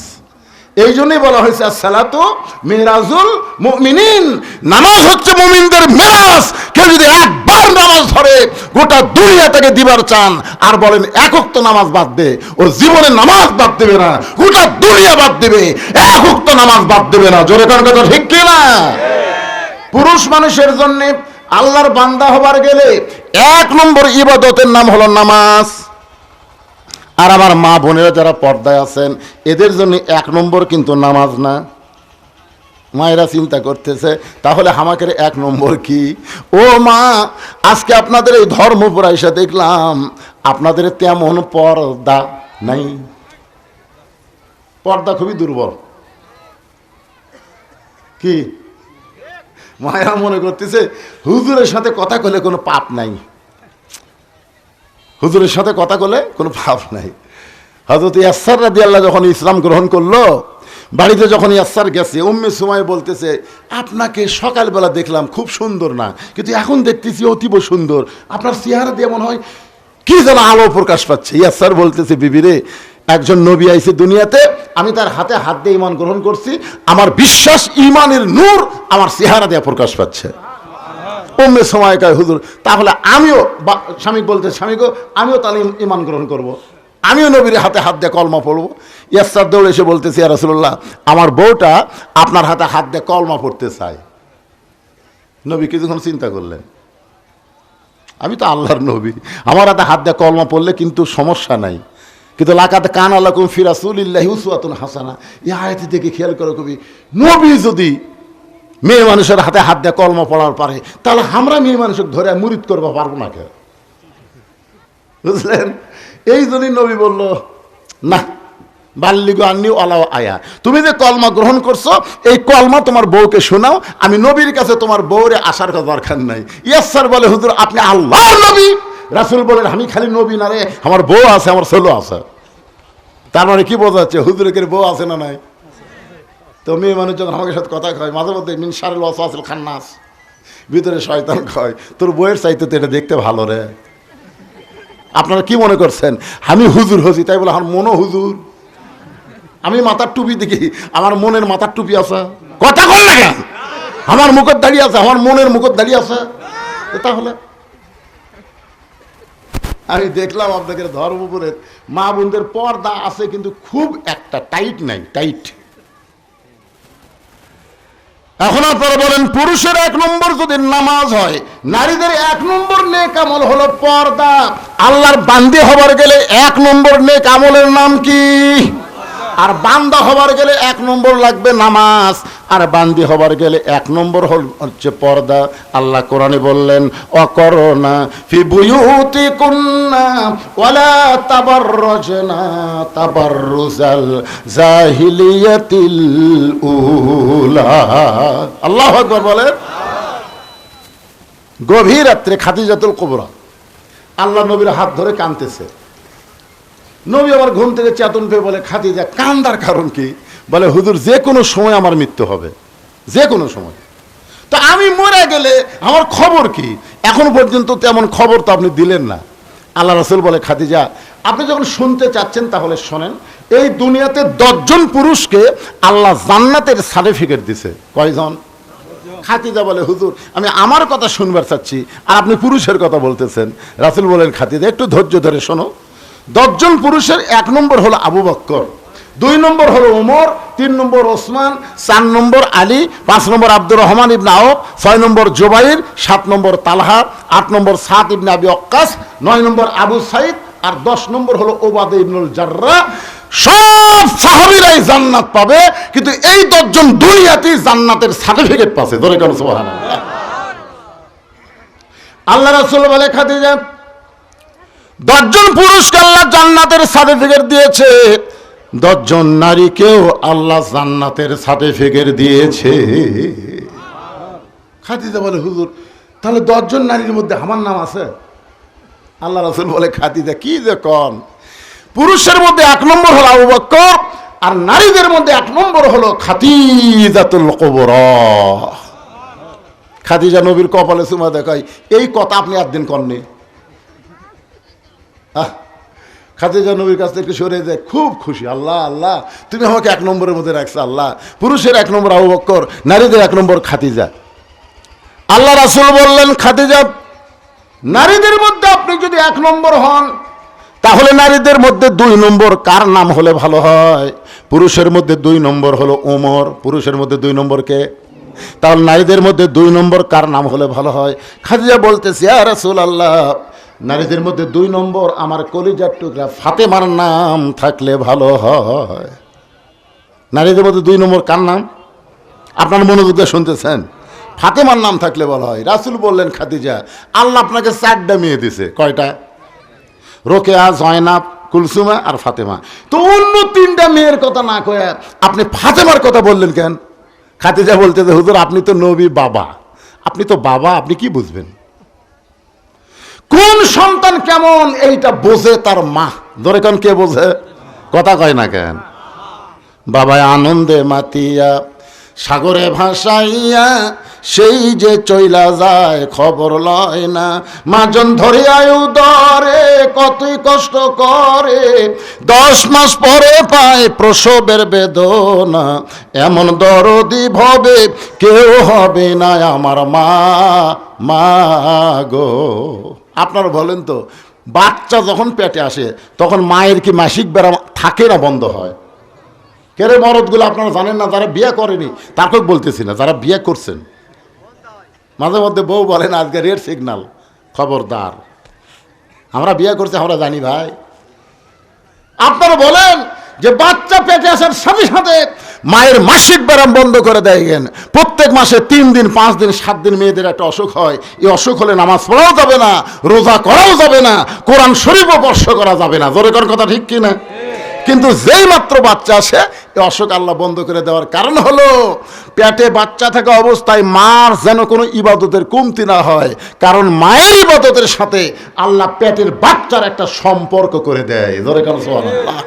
এই জন্যই বলা হয়েছে আসসালাতু মিরাজুল মুমিনিন, নামাজ হচ্ছে মুমিনদের মিরাজ। কেউ যদি একবার নামাজ ধরে গোটা দুনিয়া তাকে দিবার চান আর বলেন এক ওয়াক্ত নামাজ বাদ দে, ও জীবনে নামাজ বাদ দেবে না, গোটা দুনিয়া বাদ দেবে, এক ওয়াক্ত নামাজ বাদ দেবে না। জোরে কোন কথা ঠিক কি না? পুরুষ মানুষের জন্য আল্লাহর বান্দা হবার গেলে 1 নম্বর ইবাদতের নাম হলো নামাজ। আর আমার মা বোনেরা যারা পর্দায় আছেন এদের জন্য 1 নম্বর কিন্তু নামাজ না। মায়েরা চিন্তা করতেছে তাহলে আমাদের 1 নম্বর কি? ও মা, আজকে আপনাদের এই ধর্মপুর এসে দেখলাম আপনাদের তেমন পর্দা নাই, পর্দা খুবই দুর্বল। কি মায়েরা মনে করতেছে হুজুরের সাথে কথা কলে কোনো পাপ নাই, হুজুরের সাথে কথা বলে কোনো পাপ নাই। হযরত ইয়াসসার রাদিয়াল্লাহু যখন ইসলাম গ্রহণ করলো, বাড়িতে যখন ইয়াসসার গেছে, উম্মে সুমাইয়া বলতেছে, আপনাকে সকালবেলা দেখলাম খুব সুন্দর না, কিন্তু এখন দেখতেছি অতীব সুন্দর, আপনার চেহারা দিয়ে মনে হয় কি যেন আলো প্রকাশ পাচ্ছে। ইয়াসসার বলতেছে, বিবি রে, একজন নবী আইছে দুনিয়াতে, আমি তার হাতে হাত দিয়ে ঈমান গ্রহণ করছি, আমার বিশ্বাস ঈমানের নূর আমার চেহারা দিয়ে প্রকাশ পাচ্ছে। উম্মে সুমাইয়া কয়, হুজুর তাহলে আমিও, স্বামী বলতে, স্বামী গো আমিও তাহলে ঈমান গ্রহণ করব, আমিও নবীর হাতে হাত দিয়ে কলমা পড়বো। ইয়াসসার দৌড়ে এসে বলতেছি, ইয়া রাসূলুল্লাহ, আমার বউটা আপনার হাতে হাত দিয়ে কলমা পড়তে চায়। নবী কিছুক্ষণ চিন্তা করলেন, আমি তো আল্লাহর নবী, আমার হাতে হাত দিয়ে কলমা পড়লে কিন্তু সমস্যা নাই, কিন্তু লাকাদ কানা লাকুম ফি রাসূলিল্লাহি উসওয়াতুন হাসানা, এই আয়াত থেকে খেয়াল করো কবি, নবী যদি মেয়ে মানুষের হাতে হাত দিয়ে কলমা পড়ার পারে, তাহলে আমরা মেয়ে মানুষকে ধরে মুরিদ করবো পারবো না কে? বুঝলেন? এই জন্যই নবী বলল, না বাল্লিগু আন্নি ওয়ালাউ আয়া, তুমি যে কলমা গ্রহণ করছো এই কলমা তোমার বউকে শোনাও, আমি নবীর কাছে তোমার বউরে আসার কথা দরকার নাই। ইয়াসসার বলে, হুজুর আপনি আল্লাহর নবী। রাসূল বলেন, আমি খালি নবী না রে, আমার বউ আছে, আমার ছেলে আছে। তার মানে কি বোঝা যাচ্ছে, হুজুরের বউ আছে না নাই? তো মেয়ে মানুষ যখন আমাকে সাথে কথা কয়, মাঝে মধ্যে মিন শারিল ওয়াসওয়াসিল খান্নাস, ভিতরে শয়তান কয় তোর বইয়ের চাইতে তো এটা দেখতে ভালো রে। আপনারা কি মনে করছেন আমি হুজুর হছি তাই বলে আমার মনও হুজুর? আমি মাথার টুপি দেখি, আমার মনের মাথার টুপি আছে, কথা কল না কেন? আমার মুখত দাঁড়িয়ে আছে, আমার মনের মুখত দাঁড়িয়ে আছে। তাহলে আমি দেখলাম আপনাদের ধর্মপুরের মা বোনদের পর্দা আছে, কিন্তু খুব একটা টাইট নাই, টাইট। এখন আপনারা বলেন, পুরুষের 1 নম্বর যদি নামাজ হয়, নারীদের 1 নম্বর নেক আমল হলো পর্দা। আল্লাহর বান্দি হবার গেলে 1 নম্বর নেক আমলের নাম কি? আর বান্দা হবার গেলে 1 নম্বর লাগবে নামাজ, আর বান্দি হবার গেলে 1 নম্বর হচ্ছে পর্দা। আল্লাহ কোরআনে বললেন, অকরনা ফি বুয়ুতিকুন্না ওয়ালা তাবাররাজনা তাবাররুজাল জাহিলিয়াতিল উলা। আল্লাহু আকবার বলেন। গভীর রাত্রে খাদিজাতুল কুবরা আল্লাহ নবীর হাত ধরে কাঁদতেছে। নবী আবার ঘুম থেকে চেতন পেয়ে বলে, খাদিজা কান্দার কারণ কি? বলে, হুজুর যে কোনো সময় আমার মৃত্যু হবে, যে কোনো সময়। তো আমি মরে গেলে আমার খবর কি? এখন পর্যন্ত তেমন খবর তো আপনি দিলেন না। আল্লাহ রাসূল বলে, খাদিজা আপনি যখন শুনতে চাচ্ছেন তাহলে শোনেন, এই দুনিয়াতে 10 জন পুরুষকে আল্লাহ জান্নাতের সার্টিফিকেট দিছে। কয়জন? খাদিজা বলে, হুজুর আমি আমার কথা শুনবার চাচ্ছি আর আপনি পুরুষের কথা বলতেছেন। রাসূল বলেন, খাদিজা একটু ধৈর্য ধরে শোনো। 10 জন পুরুষের 1 নম্বর হলো আবু বকর, 2 নম্বর হলো ওমর, 3 নম্বর ওসমান, 4 নম্বর আলী, 5 নম্বর আব্দুর রহমান ইবনে আওফ, 6 নম্বর জুবাইর, 7 নম্বর তালহা, 8 নম্বর সাদ ইবনে আবি ওয়াক্কাস, 9 নম্বর আবু সাইদ, আর 10 নম্বর হলো ওবাদা ইবনুল জাররাহ। সব সাহাবীরাই জান্নাত পাবে, কিন্তু এই 10 জন দুনিয়াতেই জান্নাতের সার্টিফিকেট পাচ্ছে। ধরে কেন সুবহানাল্লাহ। আল্লাহ রাসূল বলে, খাদিজা 10 জন পুরুষকে আল্লাহ জান্নাতের সার্টিফিকেট দিয়েছে, 10 জন নারীকেও আল্লাহ জান্নাতের সার্টিফিকেট দিয়েছে। খাদিজা বলে, হুজুর তাহলে 10 জন নারীর মধ্যে আমার নাম আছে? আল্লাহ রাসূল বলে, খাদিজা কি যে কোন, পুরুষের মধ্যে 1 নম্বর হলো আবু বকর, আর নারীদের মধ্যে 1 নম্বর হলো খাদিজাতুল কুবরা। খাদিজা নবীর কপালে চুমা দেখায়, এই কথা আপনি একদিন কননি। খাদিজা নবীর কাছ থেকে সরে যায়, খুব খুশি, আল্লাহ আল্লাহ তুমি আমাকে 1 নম্বরের মধ্যে রাখছো। আল্লাহ, পুরুষের 1 নম্বর আবু বকর, নারীদের 1 নম্বর খাদিজা। আল্লাহ রাসূল বললেন, খাদিজা নারীদের মধ্যে আপনি যদি 1 নম্বর হন, তাহলে নারীদের মধ্যে 2 নম্বর কার নাম হলে ভালো হয়? পুরুষের মধ্যে 2 নম্বর হলো ওমর, পুরুষের মধ্যে 2 নম্বর কে? তাহলে নারীদের মধ্যে 2 নম্বর কার নাম হলে ভালো হয়? খাদিজা বলতেছে, ইয়া রাসূলুল্লাহ, নারীদের মধ্যে 2 নম্বর আমার কলিজার টুকরা ফাতেমার নাম থাকলে ভালো হয়। নারীদের মধ্যে 2 নম্বর কার নাম? আপনার মনোযোগ দিয়ে শুনতেছেন? ফাতেমার নাম থাকলে ভালো হয়। রাসূল বললেন, খাদিজা আল্লাহ আপনাকে 4টা মেয়ে দিছে। কয়টা? রোকেয়া, জয়নাব, কুলসুমা আর ফাতেমা। তো অন্য 3টা মেয়ের কথা না কয়ে আপনি ফাতেমার কথা বললেন কেন? খাদিজা বলতেছে, হুজুর আপনি তো নবী বাবা, আপনি তো বাবা, আপনি কি বুঝবেন? কোন সন্তান কেমন এইটা বোঝে তার মা। ধরে কেন কে বোঝে? কথা কয় না কেন? বাবায় আনন্দে মাতিয়া সাগরে ভাসাইয়া সেই যে চইলা যায় খবর লয় না, মাজন ধরে আয়ু ধরে কতই কষ্ট করে, 10 মাস পরে পায় প্রসবের বেদনা, এমন দরদি ভবে কেউ হবে না আমার মা, মা গো। আপনারা বলেন তো, বাচ্চা যখন পেটে আসে তখন মায়ের কি মাসিক বেড়া থাকে না বন্ধ হয়? কেরে মরদগুলো আপনারা জানেন না, যারা বিয়ে করেনি তারপর বলতেছি না, যারা বিয়ে করছেন মাঝে মধ্যে বউ বলেন আজকে রেড সিগন্যাল, খবরদার, আমরা বিয়ে করছি আমরা জানি ভাই। আপনারা বলেন যে বাচ্চা পেটে আসার সাথে সাথে মায়ের মাসিক ব্যায়াম বন্ধ করে দেয়। প্রত্যেক মাসে 3 দিন 5 দিন 7 দিন মেয়েদের একটা অসুখ হয়। এই অসুখ হলে নামাজ পড়াও যাবে না, রোজা করাও যাবে না, কোরআন শরীফও স্পর্শ করা যাবে না। জোরে কোন কথা ঠিক কিনা? কিন্তু যেই মাত্র বাচ্চা আসে এই অসুখ আল্লাহ বন্ধ করে দেওয়ার কারণ হলো পেটে বাচ্চা থাকা অবস্থায় মার যেন কোনো ইবাদতের কমতি না হয়, কারণ মায়ের ইবাদতের সাথে আল্লাহ পেটের বাচ্চার একটা সম্পর্ক করে দেয়। ধরে কেন সুবহানাল্লাহ।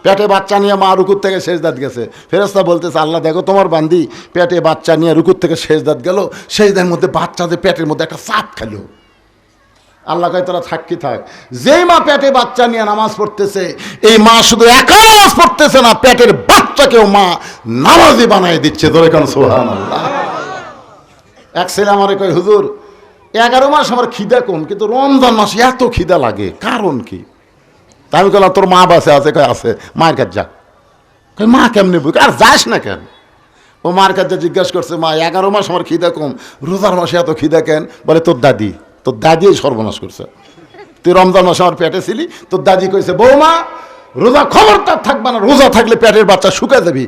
পেটে বাচ্চা নিয়ে মা রুকুর থেকে সেজদাত গেছে, ফেরেশতা বলতেছে আল্লাহ দেখো তোমার বান্দি পেটে বাচ্চা নিয়ে রুকুর থেকে সেজদাত গেল, সেজদার মধ্যে বাচ্চাদের পেটের মধ্যে একটা চাপ খেলো। আল্লাহ কয় তোরা থাকি থাক। যেই মা পেটে বাচ্চা নিয়ে নামাজ পড়তেছে, এই মা শুধু একা নামাজ পড়তেছে না, পেটের বাচ্চাকেও মা নামাজি বানায় দিচ্ছে। ধরে কেন সুবহানাল্লাহ। এক ছেলে আমারে কয় হুজুর 11 মাস আমার খিদা কম, কিন্তু রমজান মাসে এত খিদা লাগে, কারণ কি? তা আমি বললাম তোর মা বাসে আছে? কয় আছে। মায়ের কাছে যা। কয় মা কেমনি বুক? আর যাস না কেন? ও মার কাছে জিজ্ঞাসা করছে মা 11 মাস আমার খিদা কম, রোজার মাসে এত খিদা কেন? বলে তোর দাদি, তোর দাদি সর্বনাশ করছে। তুই রমজান মাসে আমার পেটে ছিলি, তোর দাদি কইছে বৌমা রোজা খবরদার থাকবা না, রোজা থাকলে পেটের বাচ্চা শুকায় যাবি।